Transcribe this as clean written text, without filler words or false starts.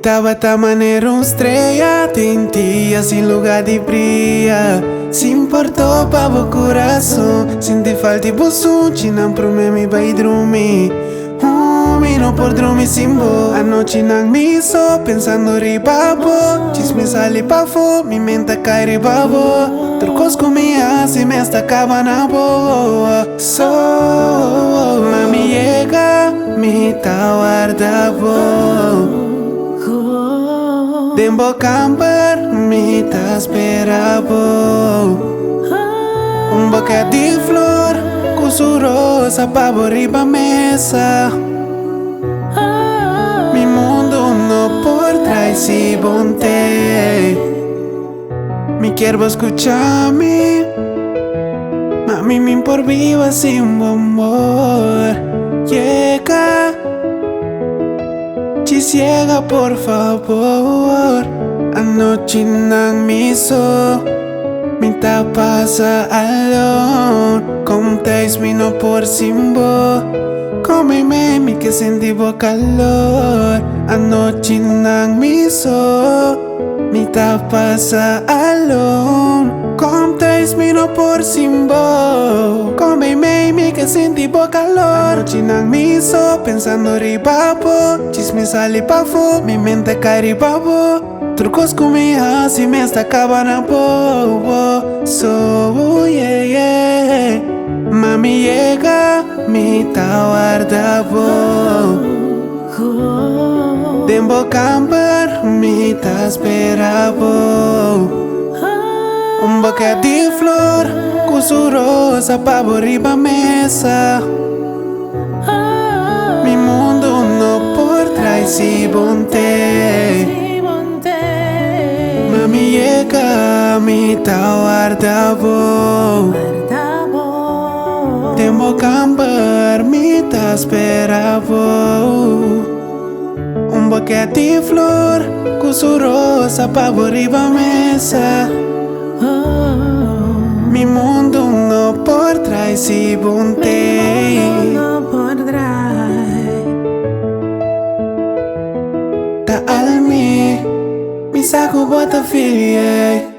tava ta maneira estrela, tem dia sem lugar de brilha. Se importou para o coração, senti falta de bolso, não problema vai dormir. Me não por dormir sem bo. A noite não me só pensando ribabo. Chisme sale pa fo, mi mente cai ribabo. Turcos comia, se me está acabando boa. So, mami llega, me tá guardavo. Dembo camper, me tá esperavo. Boca de flor, com su rosa pa riba mesa. Mi mundo no por trás se bonte. Me quero escuchar-me, mami, me por viva sem amor. Llega, te ciega por favor. A noite não me só. Me tá passa alone. Com 10 minutos por cima. Come me que senti o calor. A noite não me só. Me tá passa alone. Com 10 minutos por cima. Come me que senti o calor. A noite não me só. Pensando ribabo. Chisme sale pa fo. Mi mente cai ribabo. Trucos comia, se me está acabando bobo. So, yeah, yeah. Mami llega, me tá guardavo. Dembo camper, me tá esperavo. Boca de flor, com su rosa pa riba mesa. Mi mundo no por trás se bonte. Mami llega, me tá guardavo. Dembo camper, me tá esperavo. Boca de flor, com su rosa pa riba mesa. Mi mundo no por trás se bonte. Ta almi, mi saco bota filie.